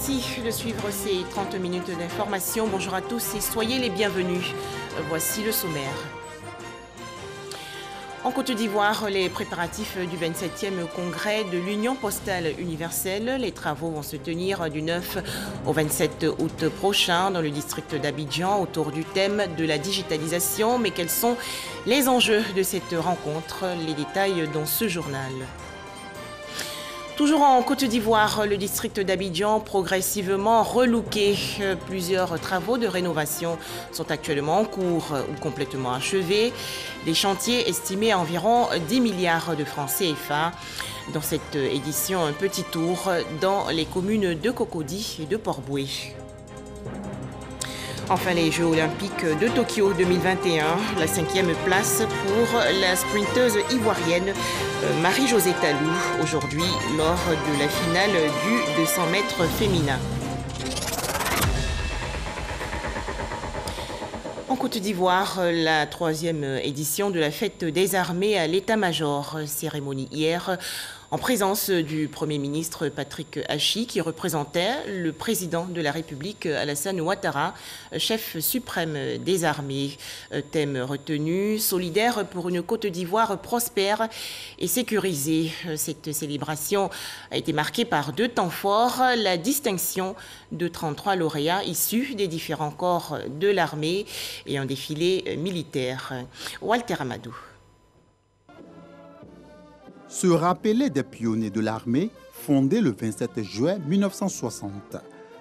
Merci de suivre ces 30 minutes d'information. Bonjour à tous et soyez les bienvenus. Voici le sommaire. En Côte d'Ivoire, les préparatifs du 27e congrès de l'Union postale universelle. Les travaux vont se tenir du 9 au 27 août prochain dans le district d'Abidjan autour du thème de la digitalisation. Mais quels sont les enjeux de cette rencontre? Les détails dans ce journal. Toujours en Côte d'Ivoire, le district d'Abidjan progressivement relooké. Plusieurs travaux de rénovation sont actuellement en cours ou complètement achevés. Des chantiers estimés à environ 10 milliards de francs CFA. Dans cette édition, un petit tour dans les communes de Cocody et de Port-Boué. Enfin, les Jeux olympiques de Tokyo 2021, la 5e place pour la sprinteuse ivoirienne Marie-Josée Talou, aujourd'hui lors de la finale du 200 mètres féminin. En Côte d'Ivoire, la 3e édition de la fête des armées à l'état-major, cérémonie hier en présence du Premier ministre Patrick Hachi qui représentait le président de la République Alassane Ouattara, chef suprême des armées. Thème retenu, solidaire pour une Côte d'Ivoire prospère et sécurisée. Cette célébration a été marquée par 2 temps forts, la distinction de 33 lauréats issus des différents corps de l'armée et un défilé militaire. Walter Amadou. Se rappeler des pionniers de l'armée fondée le 27 juin 1960.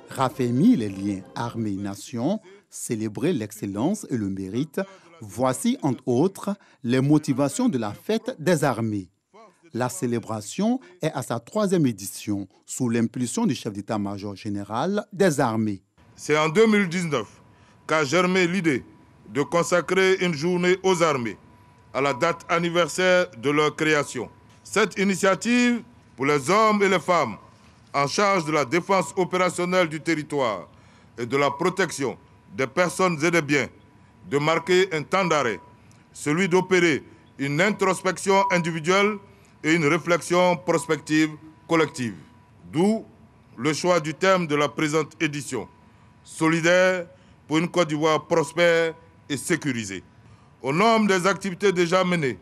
Raffermir les liens armée-nation, célébrer l'excellence et le mérite, voici entre autres les motivations de la fête des armées. La célébration est à sa 3e édition sous l'impulsion du chef d'état-major général des armées. C'est en 2019 qu'a germé l'idée de consacrer une journée aux armées à la date anniversaire de leur création. Cette initiative pour les hommes et les femmes en charge de la défense opérationnelle du territoire et de la protection des personnes et des biens, de marquer un temps d'arrêt, celui d'opérer une introspection individuelle et une réflexion prospective collective. D'où le choix du thème de la présente édition, solidaire pour une Côte d'Ivoire prospère et sécurisée. Au nombre des activités déjà menées,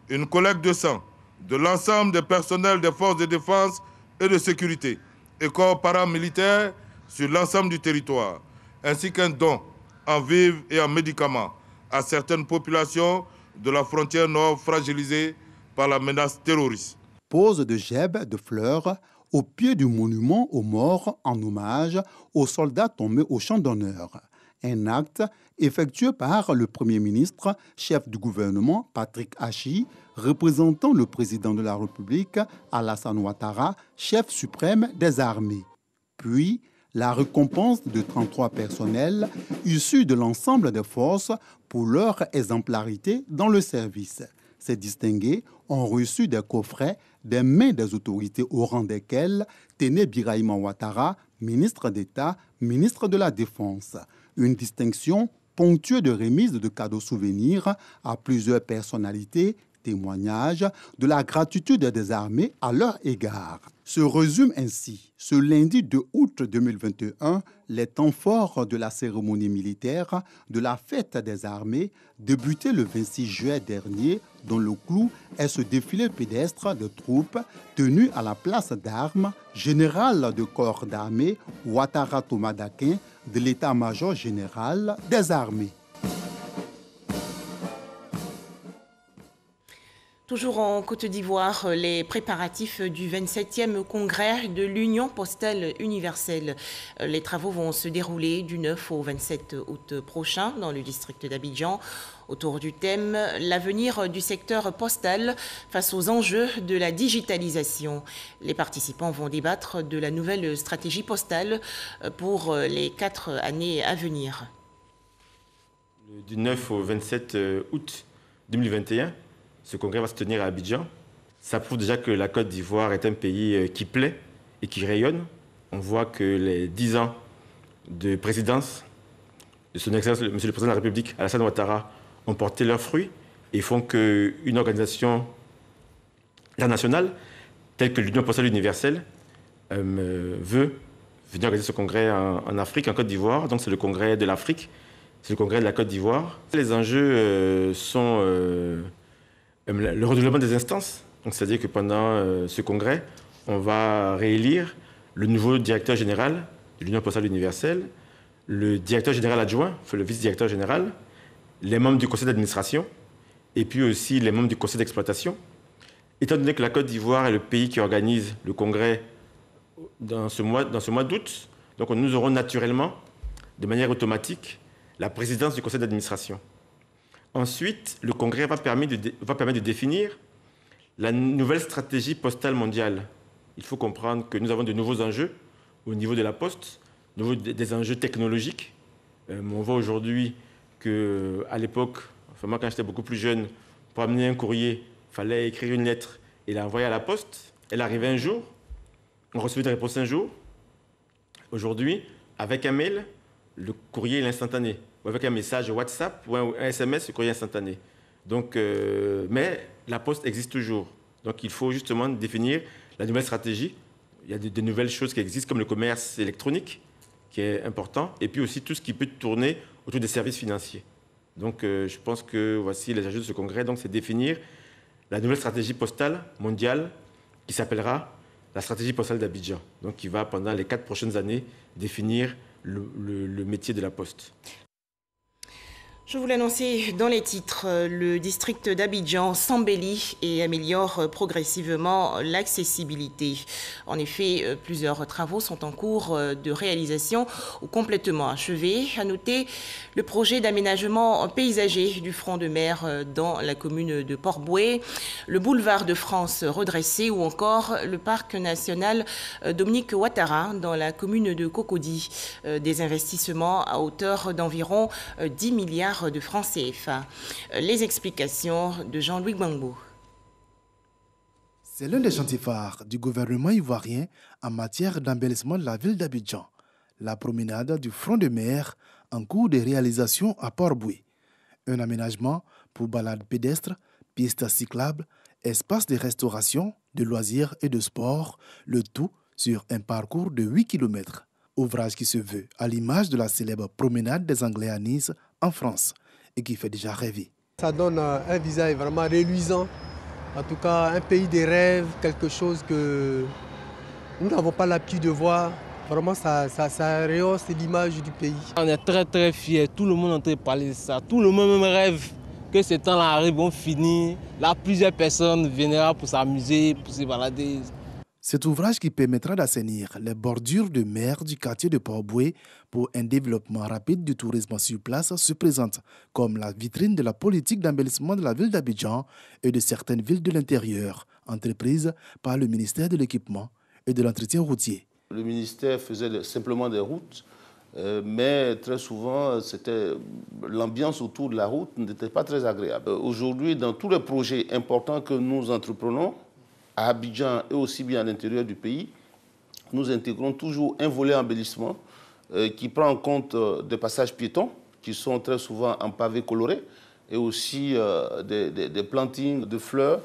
une collecte de sang de l'ensemble des personnels des forces de défense et de sécurité et corps paramilitaires sur l'ensemble du territoire, ainsi qu'un don en vivres et en médicaments à certaines populations de la frontière nord fragilisées par la menace terroriste. Pose de gerbes de fleurs au pied du monument aux morts en hommage aux soldats tombés au champ d'honneur. Un acte effectué par le Premier ministre, chef du gouvernement, Patrick Hachi, représentant le président de la République, Alassane Ouattara, chef suprême des armées. Puis, la récompense de 33 personnels issus de l'ensemble des forces pour leur exemplarité dans le service. Ces distingués ont reçu des coffrets des mains des autorités au rang desquelles Téné Birahima Ouattara, ministre d'État, ministre de la Défense. Une distinction ponctuée de remises de cadeaux souvenirs à plusieurs personnalités, témoignages de la gratitude des armées à leur égard. Se résume ainsi, ce lundi 2 août 2021, les temps forts de la cérémonie militaire de la fête des armées, débuté le 26 juillet dernier, dont le clou est ce défilé pédestre de troupes tenu à la place d'armes, général de corps d'armée Ouattara Thomas Dakin de l'état-major général des armées. Toujours en Côte d'Ivoire, les préparatifs du 27e congrès de l'Union postale universelle. Les travaux vont se dérouler du 9 au 27 août prochain dans le district d'Abidjan autour du thème « L'avenir du secteur postal face aux enjeux de la digitalisation ». Les participants vont débattre de la nouvelle stratégie postale pour les 4 années à venir. Du 9 au 27 août 2021, ce congrès va se tenir à Abidjan. Ça prouve déjà que la Côte d'Ivoire est un pays qui plaît et qui rayonne. On voit que les 10 ans de présidence de son Excellence, Monsieur le Président de la République, Alassane Ouattara, ont porté leurs fruits et font qu'une organisation internationale, telle que l'Union postale universelle, veut venir organiser ce congrès en Afrique, en Côte d'Ivoire. Donc c'est le congrès de l'Afrique, c'est le congrès de la Côte d'Ivoire. Les enjeux sont le renouvellement des instances. Donc c'est-à-dire que pendant ce congrès, on va réélire le nouveau directeur général de l'Union postale universelle, le directeur général adjoint, le vice-directeur général, les membres du conseil d'administration et puis aussi les membres du conseil d'exploitation. Étant donné que la Côte d'Ivoire est le pays qui organise le congrès dans ce mois d'août, donc nous aurons naturellement, de manière automatique, la présidence du conseil d'administration. Ensuite, le congrès va permettre de définir la nouvelle stratégie postale mondiale. Il faut comprendre que nous avons de nouveaux enjeux au niveau de la poste, des enjeux technologiques. On voit aujourd'hui qu'à l'époque, enfin moi quand j'étais beaucoup plus jeune, pour amener un courrier, il fallait écrire une lettre et l'envoyer à la poste. Elle arrivait un jour, on recevait des réponses un jour. Aujourd'hui, avec un mail, le courrier est instantané. Ou avec un message WhatsApp ou un SMS, le courrier est instantané. Donc, mais la poste existe toujours. Donc il faut justement définir la nouvelle stratégie. Il y a de nouvelles choses qui existent comme le commerce électronique, qui est important, et puis aussi tout ce qui peut tourner autour des services financiers. Donc je pense que voici les enjeux de ce congrès. Donc c'est définir la nouvelle stratégie postale mondiale qui s'appellera la stratégie postale d'Abidjan. Donc qui va pendant les 4 prochaines années définir le métier de la poste. Je vous l'annonçais dans les titres, le district d'Abidjan s'embellit et améliore progressivement l'accessibilité. En effet, plusieurs travaux sont en cours de réalisation ou complètement achevés. À noter le projet d'aménagement paysager du front de mer dans la commune de Port-Bouët, le boulevard de France redressé ou encore le parc national Dominique Ouattara dans la commune de Cocody. Des investissements à hauteur d'environ 10 milliards de francs CFA. Les explications de Jean-Louis Gbangbo. C'est l'un des chantiers phares du gouvernement ivoirien en matière d'embellissement de la ville d'Abidjan, la promenade du front de mer en cours de réalisation à Port-Bouët. Un aménagement pour balades pédestres, pistes cyclables, espaces de restauration, de loisirs et de sport, le tout sur un parcours de 8 km. Ouvrage qui se veut à l'image de la célèbre promenade des Anglais à Nice en France et qui fait déjà rêver. Ça donne un visage vraiment reluisant, en tout cas un pays des rêves, quelque chose que nous n'avons pas l'habitude de voir. Vraiment, ça rehausse l'image du pays. On est très très fiers, tout le monde est en train de parler de ça. Tout le monde même rêve que ces temps-là arrivent, vont finir. Là, plusieurs personnes viendront pour s'amuser, pour se balader. Cet ouvrage qui permettra d'assainir les bordures de mer du quartier de Port-Bouët pour un développement rapide du tourisme sur place se présente comme la vitrine de la politique d'embellissement de la ville d'Abidjan et de certaines villes de l'intérieur, entreprises par le ministère de l'Équipement et de l'Entretien routier. Le ministère faisait simplement des routes, mais très souvent, l'ambiance autour de la route n'était pas très agréable. Aujourd'hui, dans tous les projets importants que nous entreprenons, à Abidjan et aussi bien à l'intérieur du pays, nous intégrons toujours un volet embellissement qui prend en compte des passages piétons qui sont très souvent en pavés colorés et aussi des plantings de fleurs.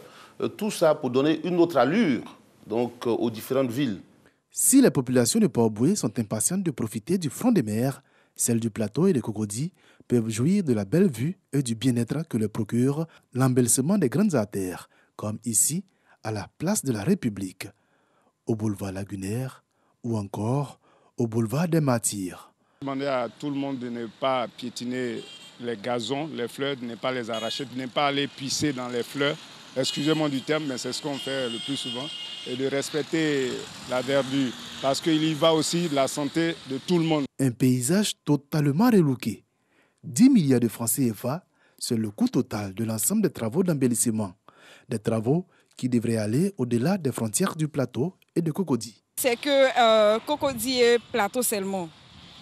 Tout ça pour donner une autre allure donc, aux différentes villes. Si les populations de Port-Bouët sont impatientes de profiter du front des mers, celles du plateau et de Cocody peuvent jouir de la belle vue et du bien-être que leur procure l'embellissement des grandes artères, comme ici, à la place de la République, au boulevard Lagunaire ou encore au boulevard des Martyrs. Demander à tout le monde de ne pas piétiner les gazons, les fleurs, de ne pas les arracher, de ne pas aller pisser dans les fleurs. Excusez-moi du terme, mais c'est ce qu'on fait le plus souvent. Et de respecter la verdure, parce qu'il y va aussi de la santé de tout le monde. Un paysage totalement relooké. 10 milliards de francs CFA, c'est le coût total de l'ensemble des travaux d'embellissement. Des travaux qui devrait aller au-delà des frontières du plateau et de Cocody. C'est que Cocody est plateau seulement.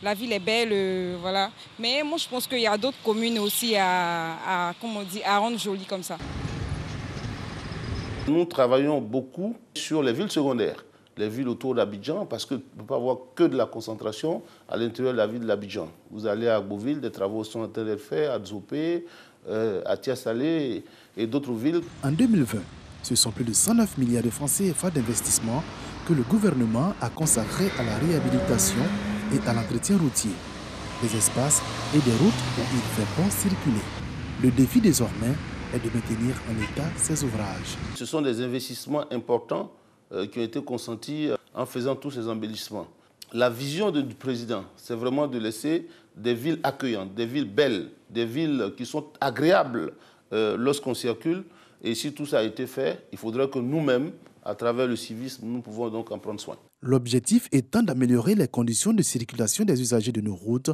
La ville est belle, voilà. Mais moi, je pense qu'il y a d'autres communes aussi à rendre joli comme ça. Nous travaillons beaucoup sur les villes secondaires, les villes autour d'Abidjan, parce qu'on ne peut pas avoir que de la concentration à l'intérieur de la ville d'Abidjan. Vous allez à Beauville, des travaux sont en train d'être faits, à Dzopé, à Tiasalé et d'autres villes. En 2020, ce sont plus de 109 milliards de francs CFA d'investissement que le gouvernement a consacrés à la réhabilitation et à l'entretien routier, des espaces et des routes où il fait bon circuler. Le défi désormais est de maintenir en état ces ouvrages. Ce sont des investissements importants qui ont été consentis en faisant tous ces embellissements. La vision du président, c'est vraiment de laisser des villes accueillantes, des villes belles, des villes qui sont agréables lorsqu'on circule. Et si tout ça a été fait, il faudrait que nous-mêmes, à travers le civisme, nous pouvons donc en prendre soin. L'objectif étant d'améliorer les conditions de circulation des usagers de nos routes,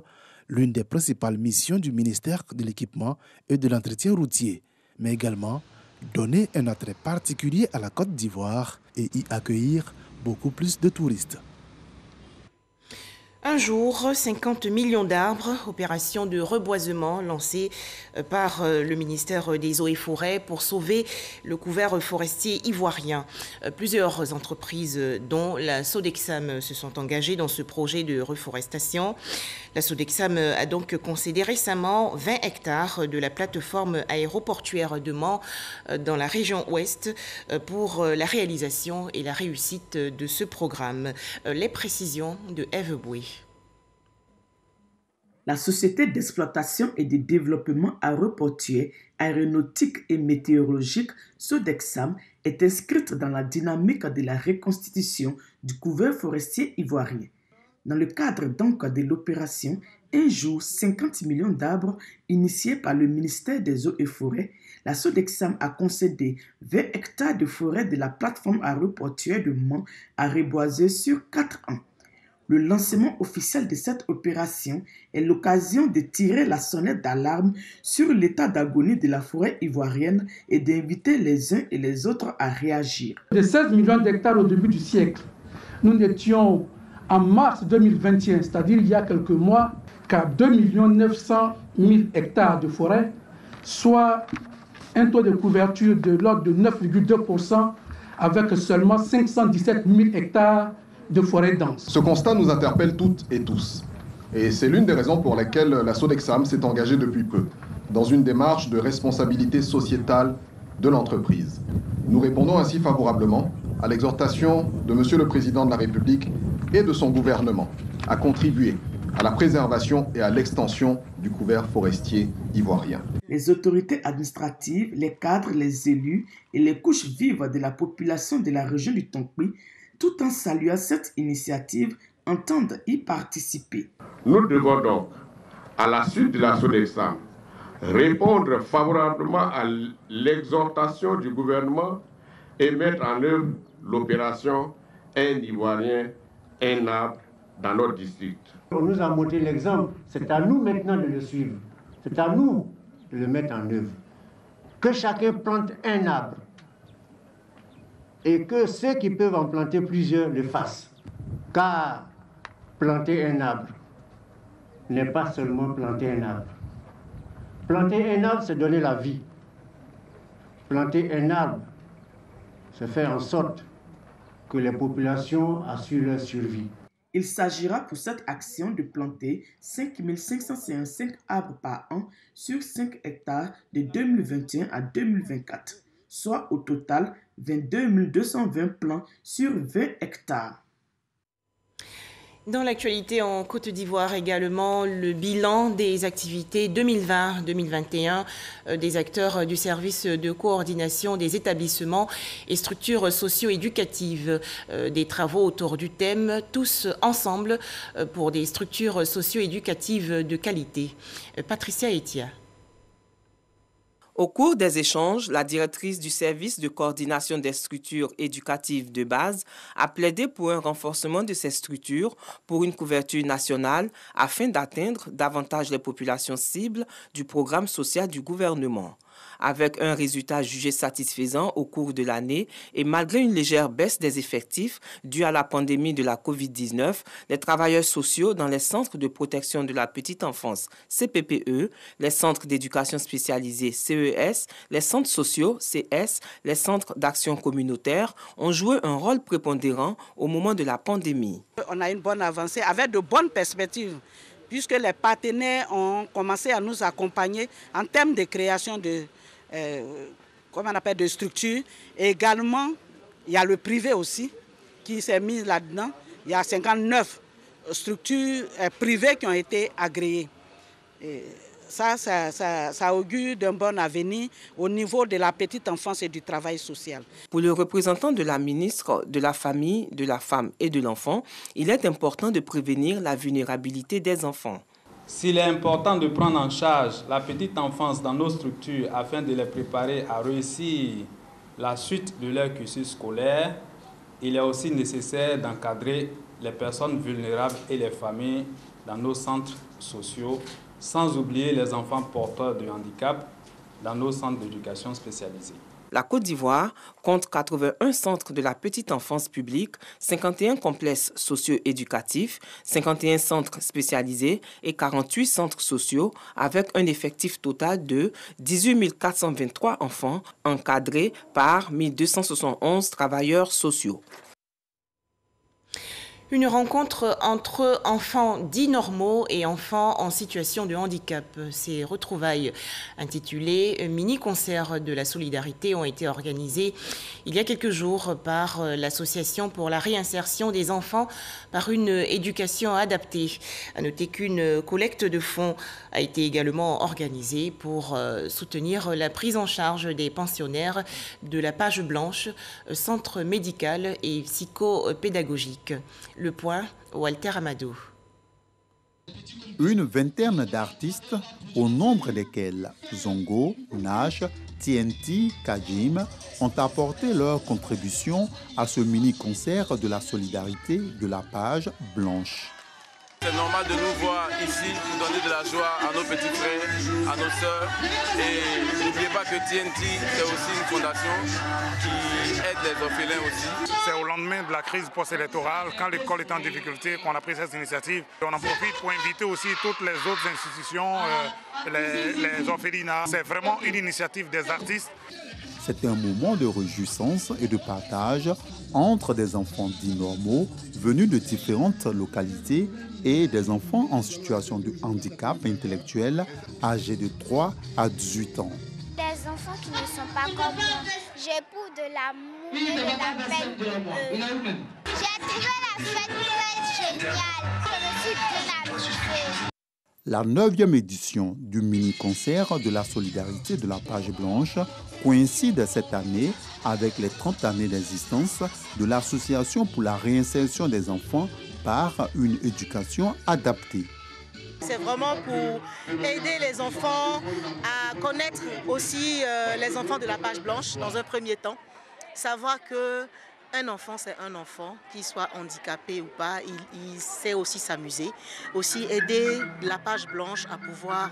l'une des principales missions du ministère de l'Équipement et de l'Entretien routier, mais également donner un attrait particulier à la Côte d'Ivoire et y accueillir beaucoup plus de touristes. Un jour, 50 millions d'arbres, opération de reboisement lancée par le ministère des Eaux et Forêts pour sauver le couvert forestier ivoirien. Plusieurs entreprises, dont la Sodexam, se sont engagées dans ce projet de reforestation. La Sodexam a donc concédé récemment 20 hectares de la plateforme aéroportuaire de Mans dans la région ouest pour la réalisation et la réussite de ce programme. Les précisions de Eve Boué. La société d'exploitation et de développement aéroportuaire, aéronautique et météorologique Sodexam est inscrite dans la dynamique de la reconstitution du couvert forestier ivoirien. Dans le cadre donc de l'opération Un jour 50 millions d'arbres initiée par le ministère des Eaux et Forêts, la Sodexam a concédé 20 hectares de forêt de la plateforme aéroportuaire de Mans à reboiser sur 4 ans. Le lancement officiel de cette opération est l'occasion de tirer la sonnette d'alarme sur l'état d'agonie de la forêt ivoirienne et d'inviter les uns et les autres à réagir. De 16 millions d'hectares au début du siècle, nous n'étions en mars 2021, c'est-à-dire il y a quelques mois, qu'à 2 900 000 hectares de forêt, soit un taux de couverture de l'ordre de 9,2% avec seulement 517 000 hectares de forêt dense. Ce constat nous interpelle toutes et tous. Et c'est l'une des raisons pour lesquelles la Sodexam s'est engagée depuis peu dans une démarche de responsabilité sociétale de l'entreprise. Nous répondons ainsi favorablement à l'exhortation de Monsieur le Président de la République et de son gouvernement à contribuer à la préservation et à l'extension du couvert forestier ivoirien. Les autorités administratives, les cadres, les élus et les couches vives de la population de la région du Tonkpi, tout en saluant cette initiative, entendent y participer. Nous devons donc, à la suite de la Sodexam, répondre favorablement à l'exhortation du gouvernement et mettre en œuvre l'opération Un Ivoirien, un arbre dans notre district. On nous a montré l'exemple, c'est à nous maintenant de le suivre, c'est à nous de le mettre en œuvre. Que chacun plante un arbre et que ceux qui peuvent en planter plusieurs le fassent. Car planter un arbre n'est pas seulement planter un arbre. Planter un arbre, c'est donner la vie. Planter un arbre, c'est faire en sorte que les populations assurent leur survie. Il s'agira pour cette action de planter 5 555 arbres par an sur 5 hectares de 2021 à 2024, soit au total 22 220 plants sur 20 hectares. Dans l'actualité en Côte d'Ivoire également, le bilan des activités 2020-2021 des acteurs du service de coordination des établissements et structures socio-éducatives. Des travaux autour du thème « Tous ensemble pour des structures socio-éducatives de qualité ». Patricia Etia. Au cours des échanges, la directrice du service de coordination des structures éducatives de base a plaidé pour un renforcement de ces structures pour une couverture nationale afin d'atteindre davantage les populations cibles du programme social du gouvernement. Avec un résultat jugé satisfaisant au cours de l'année et malgré une légère baisse des effectifs due à la pandémie de la COVID-19, les travailleurs sociaux dans les centres de protection de la petite enfance, CPPE, les centres d'éducation spécialisée, CES, les centres sociaux, CS, les centres d'action communautaire ont joué un rôle prépondérant au moment de la pandémie. On a une bonne avancée avec de bonnes perspectives, puisque les partenaires ont commencé à nous accompagner en termes de création de, de structures. Et également, il y a le privé aussi qui s'est mise là-dedans. Il y a 59 structures privées qui ont été agréées. Et ça augure d'un bon avenir au niveau de la petite enfance et du travail social. Pour le représentant de la ministre de la Famille, de la Femme et de l'Enfant, il est important de prévenir la vulnérabilité des enfants. S'il est important de prendre en charge la petite enfance dans nos structures afin de les préparer à réussir la suite de leur cursus scolaire, il est aussi nécessaire d'encadrer les personnes vulnérables et les familles dans nos centres sociaux, sans oublier les enfants porteurs de handicap dans nos centres d'éducation spécialisés. La Côte d'Ivoire compte 81 centres de la petite enfance publique, 51 complexes socio-éducatifs, 51 centres spécialisés et 48 centres sociaux avec un effectif total de 18 423 enfants encadrés par 1271 travailleurs sociaux. Une rencontre entre enfants dits normaux et enfants en situation de handicap. Ces retrouvailles intitulées Mini-concert de la solidarité ont été organisées il y a quelques jours par l'Association pour la réinsertion des enfants par une éducation adaptée. À noter qu'une collecte de fonds a été également organisée pour soutenir la prise en charge des pensionnaires de la Page Blanche, centre médical et psychopédagogique. Le point, Walter Amadou. Une vingtaine d'artistes, au nombre desquels Zongo, Nash, TNT, Kajim, ont apporté leur contribution à ce mini-concert de la solidarité de la Page Blanche. C'est normal de nous voir ici pour donner de la joie à nos petits frères, à nos sœurs. Et n'oubliez pas que TNT, c'est aussi une fondation qui aide les orphelins aussi. C'est au lendemain de la crise post-électorale, quand l'école est en difficulté, qu'on a pris cette initiative. On en profite pour inviter aussi toutes les autres institutions, les orphelinats. C'est vraiment une initiative des artistes. C'est un moment de réjouissance et de partage entre des enfants dits normaux venus de différentes localités et des enfants en situation de handicap intellectuel âgés de 3 à 18 ans. Des enfants qui ne sont pas comme moi. J'éprouve de l'amour et de la peine. J'ai trouvé la fête très géniale. Je me suis bien amusée. La 9e édition du mini-concert de la solidarité de la Page Blanche coïncide cette année avec les 30 années d'existence de l'Association pour la réinsertion des enfants par une éducation adaptée. C'est vraiment pour aider les enfants à connaître aussi les enfants de la Page Blanche dans un premier temps. Savoir qu'un enfant, c'est un enfant, qu'il soit handicapé ou pas, il sait aussi s'amuser. Aussi aider la Page Blanche à pouvoir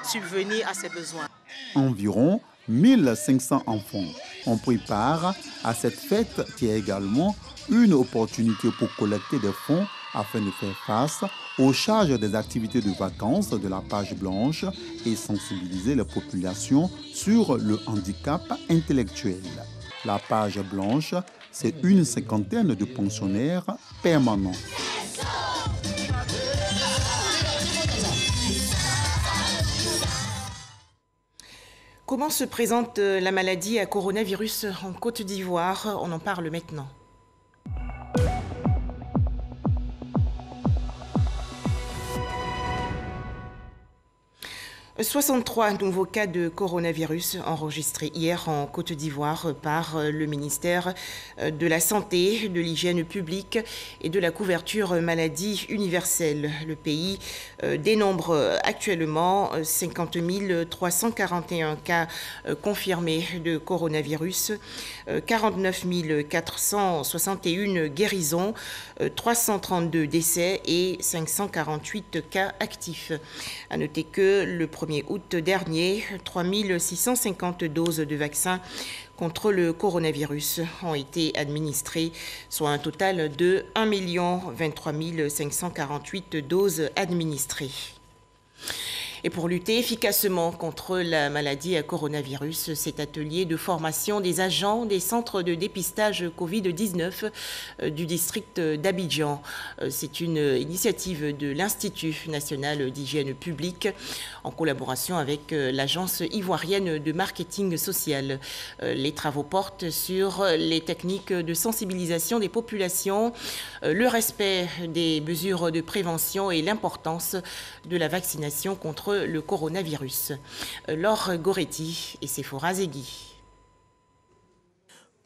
subvenir à ses besoins. Environ 1500 enfants ont pris part à cette fête qui est également une opportunité pour collecter des fonds afin de faire face aux charges des activités de vacances de la Page Blanche et sensibiliser les populations sur le handicap intellectuel. La Page Blanche, c'est une cinquantaine de pensionnaires permanents. Comment se présente la maladie à coronavirus en Côte d'Ivoire? On en parle maintenant. 63 nouveaux cas de coronavirus enregistrés hier en Côte d'Ivoire par le ministère de la Santé, de l'Hygiène publique et de la couverture maladie universelle. Le pays dénombre actuellement 50 341 cas confirmés de coronavirus, 49 461 guérisons, 332 décès et 548 cas actifs. À noter que le 1er août dernier, 3 650 doses de vaccins contre le coronavirus ont été administrées, soit un total de 1 023 548 doses administrées. Et pour lutter efficacement contre la maladie à coronavirus, cet atelier de formation des agents des centres de dépistage Covid-19 du district d'Abidjan. C'est une initiative de l'Institut national d'hygiène publique en collaboration avec l'agence ivoirienne de marketing social. Les travaux portent sur les techniques de sensibilisation des populations, le respect des mesures de prévention et l'importance de la vaccination contre le coronavirus. Laure Goretti et Sephora Zegui.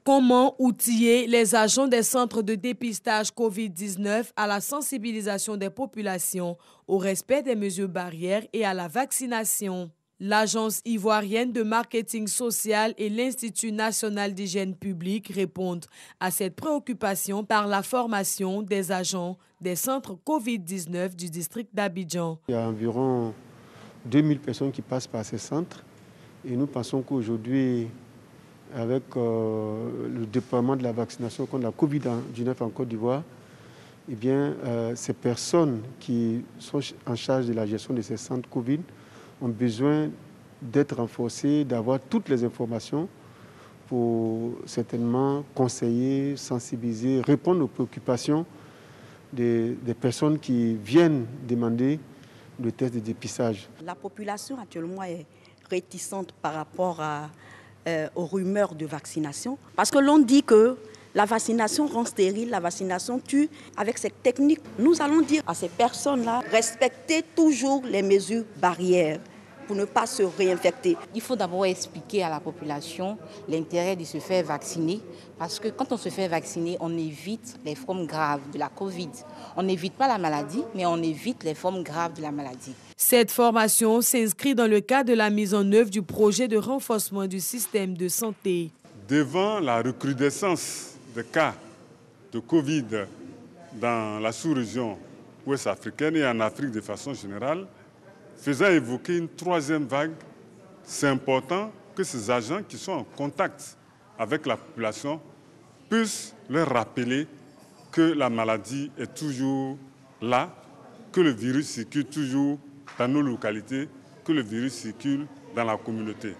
Comment outiller les agents des centres de dépistage COVID-19 à la sensibilisation des populations, au respect des mesures barrières et à la vaccination? L'Agence ivoirienne de marketing social et l'Institut national d'hygiène publique répondent à cette préoccupation par la formation des agents des centres COVID-19 du district d'Abidjan. Il y a environ 2000 personnes qui passent par ces centres et nous pensons qu'aujourd'hui, avec le déploiement de la vaccination contre la COVID-19 en Côte d'Ivoire, eh bien, ces personnes qui sont en charge de la gestion de ces centres COVID ont besoin d'être renforcés, d'avoir toutes les informations pour certainement conseiller, sensibiliser, répondre aux préoccupations des personnes qui viennent demander le test de dépistage. La population actuellement est réticente par rapport aux rumeurs de vaccination parce que l'on dit que la vaccination rend stérile, la vaccination tue. Avec cette technique, nous allons dire à ces personnes-là, respectez toujours les mesures barrières pour ne pas se réinfecter. Il faut d'abord expliquer à la population l'intérêt de se faire vacciner parce que quand on se fait vacciner, on évite les formes graves de la Covid. On n'évite pas la maladie, mais on évite les formes graves de la maladie. Cette formation s'inscrit dans le cadre de la mise en œuvre du projet de renforcement du système de santé. Devant la recrudescence des cas de Covid dans la sous-région ouest africaine et en Afrique de façon générale, faisant évoquer une troisième vague, c'est important que ces agents qui sont en contact avec la population puissent leur rappeler que la maladie est toujours là, que le virus circule toujours dans nos localités, que le virus circule dans la communauté.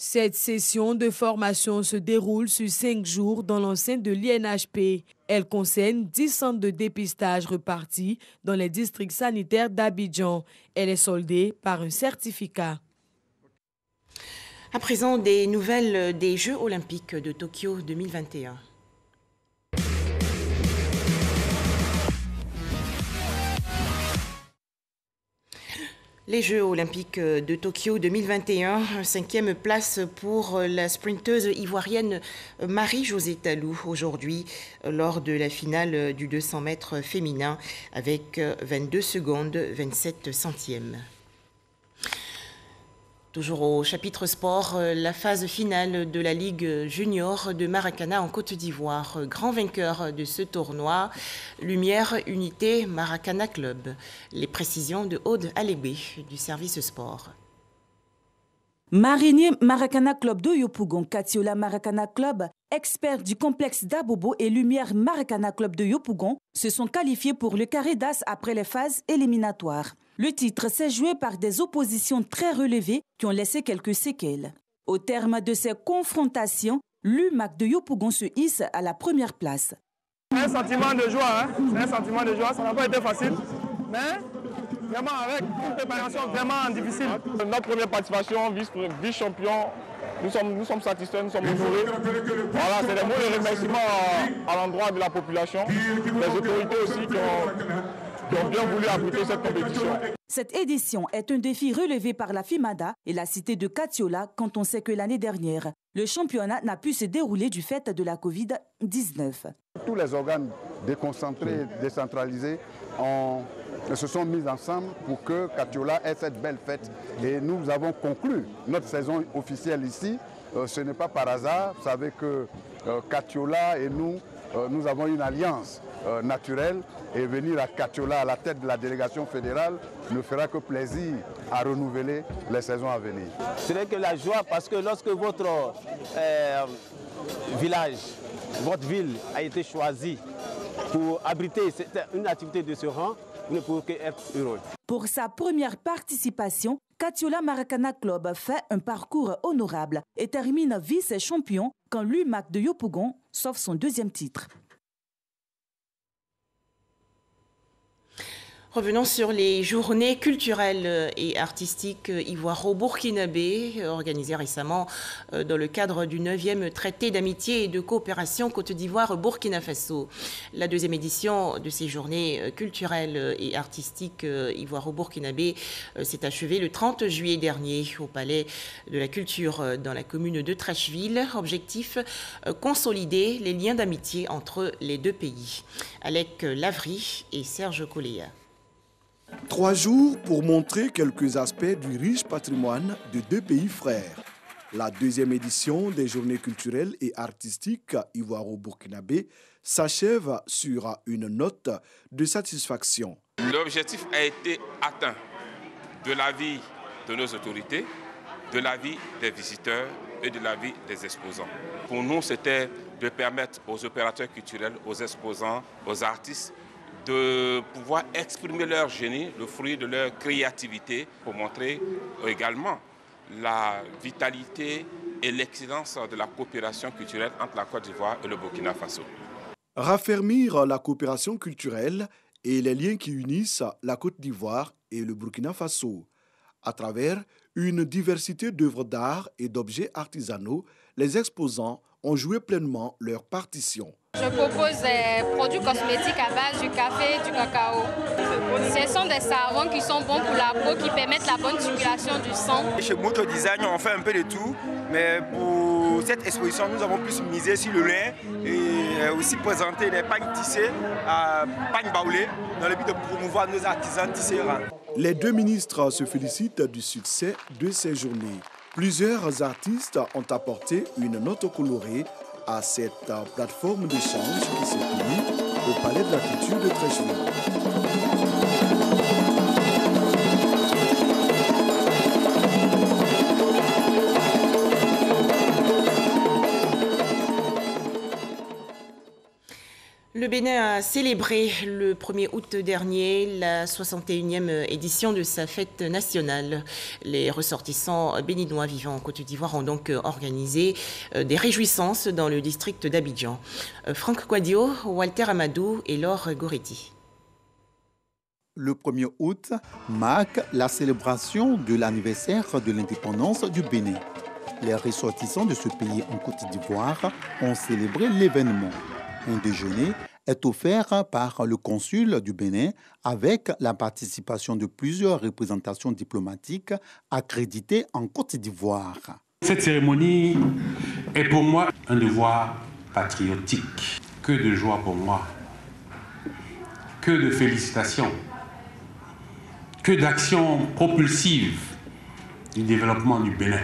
Cette session de formation se déroule sur 5 jours dans l'enceinte de l'INHP. Elle concerne 10 centres de dépistage repartis dans les districts sanitaires d'Abidjan. Elle est soldée par un certificat. À présent, des nouvelles des Jeux olympiques de Tokyo 2021. Les Jeux olympiques de Tokyo 2021, 5e place pour la sprinteuse ivoirienne Marie-Josée Talou aujourd'hui lors de la finale du 200 mètres féminin avec 22 secondes 27 centièmes. Toujours au chapitre sport, la phase finale de la Ligue junior de Maracana en Côte d'Ivoire. Grand vainqueur de ce tournoi, Lumière Unité Maracana Club. Les précisions de Aude Alébé du service sport. Marinier Maracana Club de Yopougon, Katiola Maracana Club, experts du complexe d'Abobo et Lumière Maracana Club de Yopougon se sont qualifiés pour le carré d'as après les phases éliminatoires. Le titre s'est joué par des oppositions très relevées qui ont laissé quelques séquelles. Au terme de ces confrontations, l'UMAC de Yopougon se hisse à la première place. Un sentiment de joie, un sentiment de joie, ça n'a pas été facile, mais vraiment avec une préparation vraiment difficile. Notre première participation, vice-champion, nous sommes satisfaits, nous sommes honorés. Voilà, c'est des mots de remerciement à l'endroit de la population, des autorités aussi qui ont bien voulu abriter cette compétition. Cette édition est un défi relevé par la FIMADA et la cité de Katiola quand on sait que l'année dernière, le championnat n'a pu se dérouler du fait de la Covid-19. Tous les organes déconcentrés, décentralisés se sont mis ensemble pour que Katiola ait cette belle fête. Et nous avons conclu notre saison officielle ici. Ce n'est pas par hasard. Vous savez que Katiola et nous avons une alliance naturelle. Et venir à Katiola à la tête de la délégation fédérale ne fera que plaisir à renouveler les saisons à venir. Ce n'est que la joie parce que lorsque votre village, votre ville a été choisie pour abriter une activité de ce rang, vous ne pouvez qu'être heureux. Pour sa première participation, Katiola Maracana Club fait un parcours honorable et termine vice-champion quand l'UMAC de Yopougon sauve son deuxième titre. Revenons sur les journées culturelles et artistiques ivoiro-burkinabé organisées récemment dans le cadre du 9e traité d'amitié et de coopération Côte d'Ivoire-Burkina Faso. La deuxième édition de ces journées culturelles et artistiques ivoiro-burkinabé s'est achevée le 30 juillet dernier au Palais de la Culture dans la commune de Trècheville. Objectif, consolider les liens d'amitié entre les deux pays. Alec Lavry et Serge Coléa. 3 jours pour montrer quelques aspects du riche patrimoine de deux pays frères. La deuxième édition des journées culturelles et artistiques ivoiro-burkinabé s'achève sur une note de satisfaction. L'objectif a été atteint de l'avis de nos autorités, de l'avis des visiteurs et de l'avis des exposants. Pour nous, c'était de permettre aux opérateurs culturels, aux exposants, aux artistes de pouvoir exprimer leur génie, le fruit de leur créativité, pour montrer également la vitalité et l'excellence de la coopération culturelle entre la Côte d'Ivoire et le Burkina Faso. Raffermir la coopération culturelle et les liens qui unissent la Côte d'Ivoire et le Burkina Faso. À travers une diversité d'œuvres d'art et d'objets artisanaux, les exposants ont joué pleinement leur partition. Je propose des produits cosmétiques à base du café et du cacao. Ce sont des savons qui sont bons pour la peau, qui permettent la bonne circulation du sang. Chez Moto Design, on fait un peu de tout, mais pour cette exposition, nous avons plus misé sur le lin et aussi présenter des pagnes tissées à pagnes baoulées dans le but de promouvoir nos artisans tisserands. Les deux ministres se félicitent du succès de ces journées. Plusieurs artistes ont apporté une note colorée à cette plateforme d'échange qui s'est tenue au Palais de la Culture de Trècheville. Le Bénin a célébré le 1er août dernier la 61e édition de sa fête nationale. Les ressortissants béninois vivant en Côte d'Ivoire ont donc organisé des réjouissances dans le district d'Abidjan. Franck Quadio, Walter Amadou et Laure Goretti. Le 1er août marque la célébration de l'anniversaire de l'indépendance du Bénin. Les ressortissants de ce pays en Côte d'Ivoire ont célébré l'événement. Un déjeuner est offert par le consul du Bénin avec la participation de plusieurs représentations diplomatiques accréditées en Côte d'Ivoire. Cette cérémonie est pour moi un devoir patriotique. Que de joie pour moi, que de félicitations, que d'actions propulsives du développement du Bénin.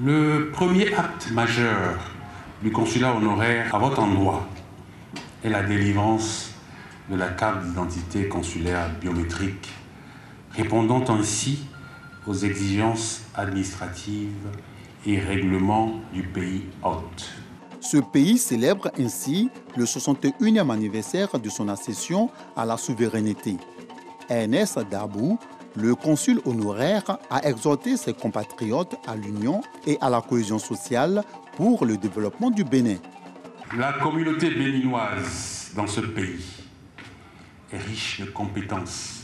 Le premier acte majeur du consulat honoraire à votre endroit est la délivrance de la carte d'identité consulaire biométrique, répondant ainsi aux exigences administratives et règlements du pays hôte. Ce pays célèbre ainsi le 61e anniversaire de son accession à la souveraineté. Ernest Dabou, le consul honoraire, a exhorté ses compatriotes à l'union et à la cohésion sociale pour le développement du Bénin. La communauté béninoise dans ce pays est riche de compétences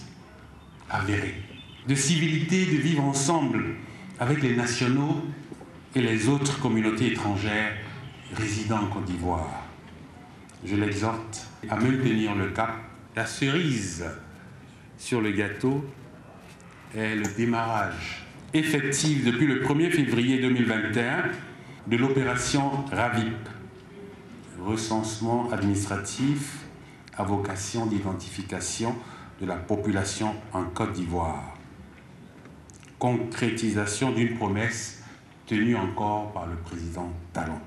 avérées, de civilité, de vivre ensemble avec les nationaux et les autres communautés étrangères résidant en Côte d'Ivoire. Je l'exhorte à maintenir le cap. La cerise sur le gâteau est le démarrage effectif depuis le 1er février 2021 de l'opération RAVIP, recensement administratif à vocation d'identification de la population en Côte d'Ivoire. Concrétisation d'une promesse tenue encore par le président Talon.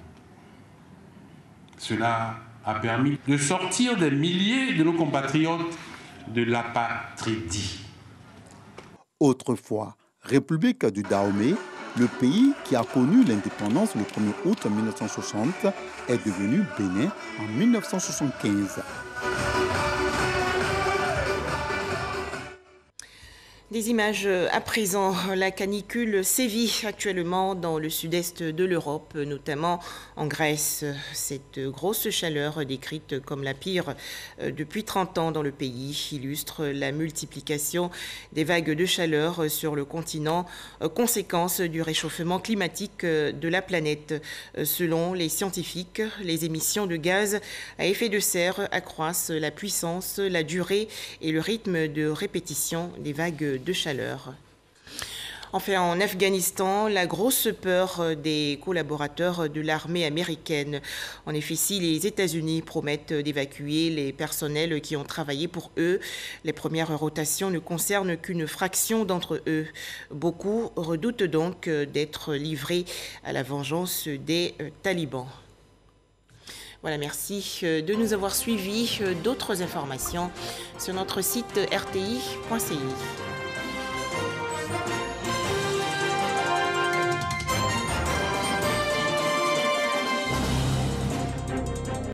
Cela a permis de sortir des milliers de nos compatriotes de l'apatridie. Autrefois, République du Dahomey, le pays qui a connu l'indépendance le 1er août 1960 est devenu Bénin en 1975. Des images à présent. La canicule sévit actuellement dans le sud-est de l'Europe, notamment en Grèce. Cette grosse chaleur, décrite comme la pire depuis 30 ans dans le pays, illustre la multiplication des vagues de chaleur sur le continent, conséquence du réchauffement climatique de la planète. Selon les scientifiques, les émissions de gaz à effet de serre accroissent la puissance, la durée et le rythme de répétition des vagues de chaleur. Enfin, en Afghanistan, la grosse peur des collaborateurs de l'armée américaine. En effet, si les États-Unis promettent d'évacuer les personnels qui ont travaillé pour eux, les premières rotations ne concernent qu'une fraction d'entre eux. Beaucoup redoutent donc d'être livrés à la vengeance des talibans. Voilà, merci de nous avoir suivis. D'autres informations sur notre site rti.ci.